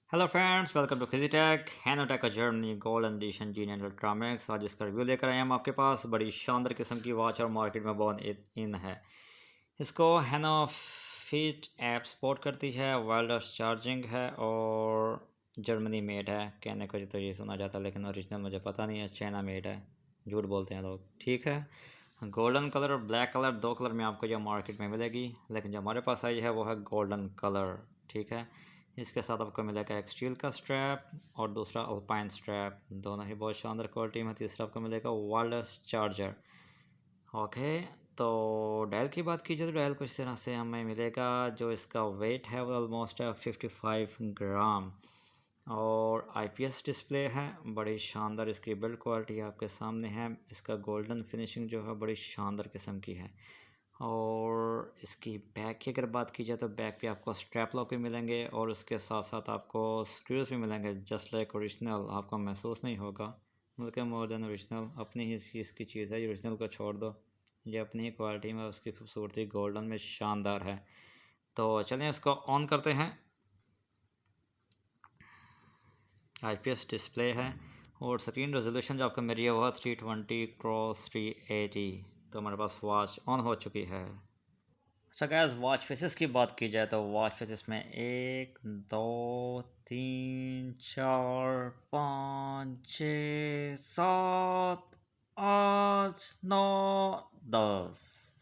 Hello friends, welcome to फिजीटेक हैनोटेक का जर्मनी गोल्डन एडिशन जीन एंड अल्ट्रामैक्स। आज इसका रिव्यू लेकर आए हम आपके पास। बड़ी शानदार किस्म की वॉच और मार्केट में बहुत इन है। इसको हैनो फिट ऐप सपोर्ट करती है, वायरलेस चार्जिंग है और जर्मनी मेड है। कहने को तो ये सुना जाता है लेकिन ओरिजिनल मुझे पता नहीं है, चाइना मेड है। झूठ बोलते हैं लोग, ठीक है। गोल्डन कलर और ब्लैक कलर, दो कलर में आपको जो मार्केट में मिलेगी, लेकिन जो हमारे पास आई है वो है गोल्डन कलर, ठीक है। इसके साथ आपको मिलेगा एक स्टील का स्ट्रैप और दूसरा अल्पाइन स्ट्रैप, दोनों ही बहुत शानदार क्वालिटी में। तीसरा आपको मिलेगा वायरलेस चार्जर। ओके, तो डेल की बात कीजिए तो डेल कुछ इस तरह से हमें मिलेगा। जो इसका वेट है वो ऑलमोस्ट 55 ग्राम और आईपीएस डिस्प्ले है। बड़ी शानदार इसकी बिल्ड क्वालिटी आपके सामने है। इसका गोल्डन फिनिशिंग जो है बड़ी शानदार किस्म की है। और इसकी बैक की अगर बात की जाए तो बैक पे आपको स्ट्रैप लॉक भी मिलेंगे और उसके साथ साथ आपको स्क्रूज भी मिलेंगे, जस्ट लाइक ओरिजिनल। आपको महसूस नहीं होगा बल्कि मोर देन ओरिजिनल। अपनी ही चीज़ की चीज़ है, ओरिजिनल को छोड़ दो, ये अपनी ही क्वालिटी में उसकी खूबसूरती गोल्डन में शानदार है। तो चलिए इसको ऑन करते हैं। आईपीएस डिस्प्ले है और स्क्रीन रेजोल्यूशन जो आपको मिली है वह 320x380। तो हमारे पास वॉच ऑन हो चुकी है। अच्छा गैस, वॉच फेसेस की बात की जाए तो वॉच फेसेस में 1 2 3 4 5 6 7 8 9 10।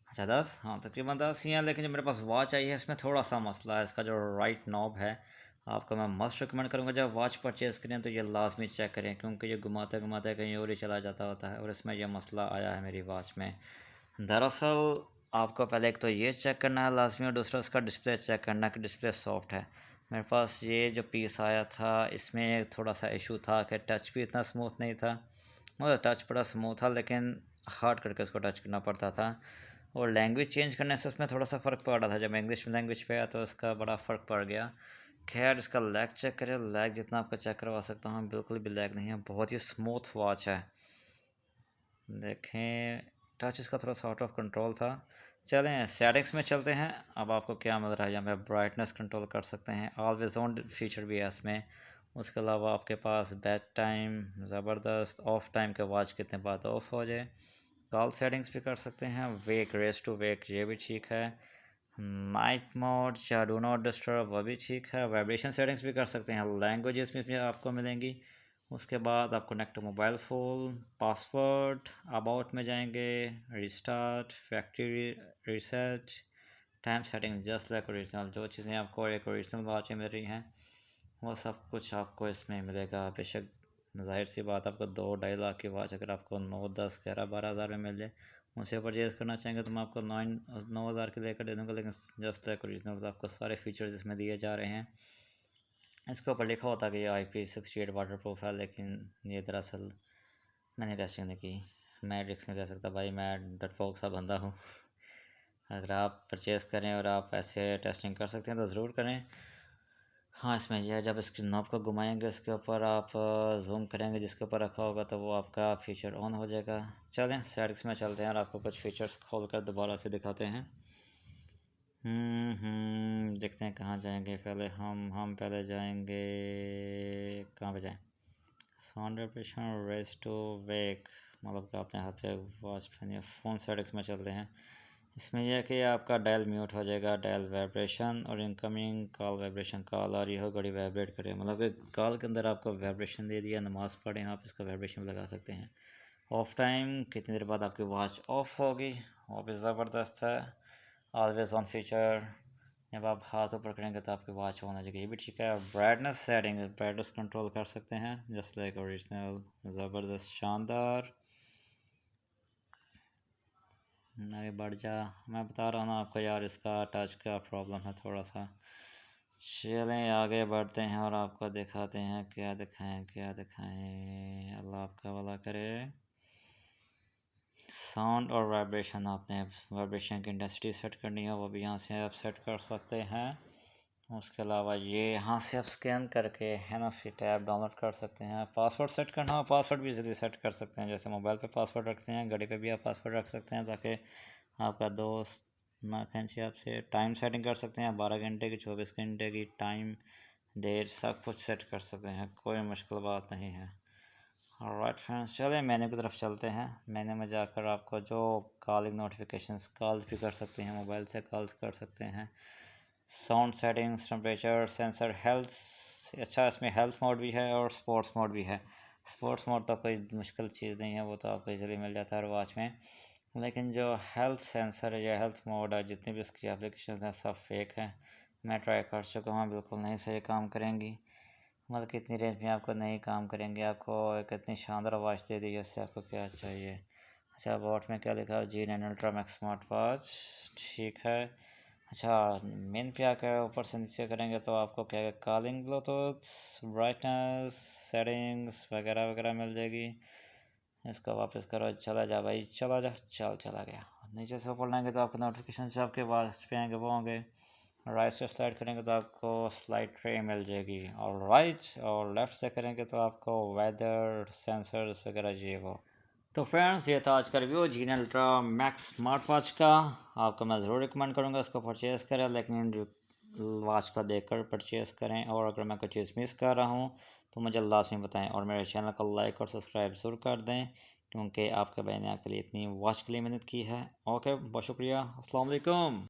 अच्छा 10, हाँ तकरीबन 10 ही हैं। लेकिन जो मेरे पास वॉच आई है इसमें थोड़ा सा मसला है। इसका जो राइट नॉब है, आपको मैं मस्ट रिकमेंड करूँगा जब वॉच परचेज़ करें तो ये लाजमी चेक करें, क्योंकि ये घुमाते घुमाते कहीं और ही चला जाता होता है और इसमें यह मसला आया है मेरी वॉच में। दरअसल आपको पहले एक तो ये चेक करना है लाजमी और दूसरा उसका डिस्प्ले चेक करना कि डिस्प्ले सॉफ्ट है। मेरे पास ये जो पीस आया था इसमें थोड़ा सा इशू था कि टच भी इतना स्मूथ नहीं था। मतलब टच बड़ा स्मूथ था लेकिन हार्ड करके उसको टच करना पड़ता था। और लैंग्वेज चेंज करने से उसमें थोड़ा सा फ़र्क पड़ रहा था। जब इंग्लिश लैंग्वेज पे आया तो उसका बड़ा फ़र्क पड़ गया। खैर, इसका लैग चेक करें। लैग जितना आपको चेक करवा सकता हूँ, बिल्कुल भी लैग नहीं है, बहुत ही स्मूथ वॉच है। देखें, टच इसका थोड़ा सा आउट ऑफ कंट्रोल था। चलें सेटिंग्स में चलते हैं। अब आपको क्या मिल रहा है, यहाँ पे ब्राइटनेस कंट्रोल कर सकते हैं, ऑलवेज ऑन फीचर भी है इसमें। उसके अलावा आपके पास बेड टाइम ज़बरदस्त, ऑफ टाइम के वॉच कितने बाद ऑफ हो जाए। कॉल सेटिंग्स भी कर सकते हैं, वेक रेस टू वेक ये भी ठीक है। नाइट मोड या डू नॉट डिस्टर्ब वह भी ठीक है। वाइब्रेशन सेटिंग्स भी कर सकते हैं, लैंग्वेजेस में भी आपको मिलेंगी। उसके बाद आप connect mobile phone, password, about में जाएंगे, restart, factory reset, time setting, just like original. जो चीज़ें आपको एक ओरिजिनल वॉच में मिल रही हैं वो सब कुछ आपको इसमें मिलेगा। बेशक जाहिर सी बात, आपको 2-2.5 लाख की वॉच अगर आपको 9, 10, 11, 12 हज़ार में मिल जाए, मुझसे परचेज़ करना चाहेंगे तो मैं आपको 9 हज़ार के लेकर दे दूँगा। लेकिन जस्ट लाइक ओरिजिनल आपको सारे फीचर्स इसमें दिए जा रहे हैं। इसके ऊपर लिखा होता है कि ये IP68 वाटर प्रूफ है, लेकिन ये दरअसल मैंने टेस्टिंग नहीं की। मैं रिस्क नहीं ले सकता भाई, मैं डरपोक सा बंदा हूँ। अगर आप परचेज़ करें और आप ऐसे टेस्टिंग कर सकते हैं तो ज़रूर करें। हाँ, इसमें यह जब इसकी नॉब को घुमाएंगे उसके ऊपर आप जूम करेंगे जिसके ऊपर रखा होगा तो वो आपका फीचर ऑन हो जाएगा। चलें सेटिंग्स में चलते हैं और आपको कुछ फीचर्स खोल कर दोबारा से दिखाते हैं। देखते हैं कहाँ जाएंगे। पहले हम पहले जाएंगे, कहाँ पे जाएं? Sound vibration, race to wake, मतलब कि आपने हाथ पे वॉच पहनी है। फ़ोन सेटिंग्स में चलते हैं। इसमें यह है कि आपका डायल म्यूट हो जाएगा, डायल वाइब्रेशन और इनकमिंग कॉल वाइब्रेशन। कॉल आ रही हो, घड़ी वाइब्रेट करे, मतलब कि कॉल के अंदर आपको वाइब्रेशन दे दिया। नमाज़ पढ़ें आप इसका वाइब्रेशन भी लगा सकते हैं। ऑफ टाइम, कितनी देर बाद आपकी वॉच ऑफ होगी, वो भी ज़बरदस्त है। ऑलवेज ऑन फीचर, जब आप हाथ ऊपर करेंगे तो आपकी वॉच ऑन हो जाएगी, ये भी ठीक है। ब्राइटनेस सेटिंग, ब्राइटनेस कंट्रोल कर सकते हैं जस्ट लाइक ओरिजिनल, ज़बरदस्त शानदार। आगे बढ़ जा, मैं बता रहा हूँ ना आपको यार, इसका टच का प्रॉब्लम है थोड़ा सा। चलें आगे बढ़ते हैं और आपको दिखाते हैं क्या दिखाएं क्या दिखाएं, अल्लाह आपका भला करे। साउंड और वाइब्रेशन, आपने वाइब्रेशन की इंटेंसिटी सेट करनी है वो भी यहाँ से आप सेट कर सकते हैं। उसके अलावा ये यहाँ से आप स्कैन करके है ना फिट ऐप डाउनलोड कर सकते हैं। पासवर्ड सेट करना हो, पासवर्ड भी इजीली सेट कर सकते हैं। जैसे मोबाइल पे पासवर्ड रखते हैं, घड़ी पे भी आप पासवर्ड रख सकते हैं ताकि आपका दोस्त ना खींचे आपसे। टाइम सेटिंग कर सकते हैं, 12 घंटे की, 24 घंटे की टाइम डेट सब कुछ सेट कर सकते हैं, कोई मुश्किल बात नहीं है। ऑलराइट फ्रेंड्स, चलिए मेन्यू की तरफ चलते हैं। मेन्यू में जाकर आपको जो कॉलिंग नोटिफिकेशंस, कॉल्स भी कर सकते हैं, मोबाइल से कॉल्स कर सकते हैं। Sound settings, temperature sensor, health, अच्छा इसमें हेल्थ मोड भी है और स्पोर्ट्स मोड भी है। स्पोर्ट्स मोड तो कोई मुश्किल चीज़ नहीं है, वो तो आपको इजीली मिल जाता है हर वॉच में। लेकिन जो हेल्थ सेंसर है या हेल्थ मोड है, जितनी भी उसकी एप्लीकेशन हैं सब फेक है। मैं ट्राई कर चुका हूँ, बिल्कुल नहीं सही काम करेंगी। मतलब कितनी रेंज में आपको नहीं काम करेंगे। आपको एक इतनी शानदार वॉच दे दी, जैसे आपको क्या चाहिए। अच्छा, अबाउट में क्या लिखा है? G9 ultra max smart watch, ठीक है। अच्छा, मेन पे आकर ऊपर से नीचे करेंगे तो आपको क्या है, कॉलिंग, ब्लूटूथ, ब्राइटनेस, सेटिंग्स वगैरह वगैरह मिल जाएगी। इसको वापस करो, चला जा भाई, चला जा, चला गया। नीचे से ऊपर लाएंगे तो आपको नोटिफिकेशन से आपके पास पे आएंगे, वो होंगे। राइट से स्लाइड करेंगे तो आपको स्लाइड ट्रे मिल जाएगी, और राइट और लेफ़्ट से करेंगे तो आपको वेदर सेंसर्स वगैरह ये वो। तो फ्रेंड्स, ये था आज का review G9 ultra max smart watch का। आपको मैं ज़रूर रिकमेंड करूँगा इसको परचेज़ करें, लेकिन वॉच को देखकर परचेज़ करें। और अगर मैं कोई चीज़ मिस कर रहा हूँ तो मुझे लाज़मी बताएं, और मेरे चैनल को लाइक और सब्सक्राइब ज़रूर कर दें, क्योंकि आपके भाई ने आपके लिए इतनी वॉच के लिए मेहनत की है। ओके, बहुत शुक्रिया, अस्सलाम वालेकुम।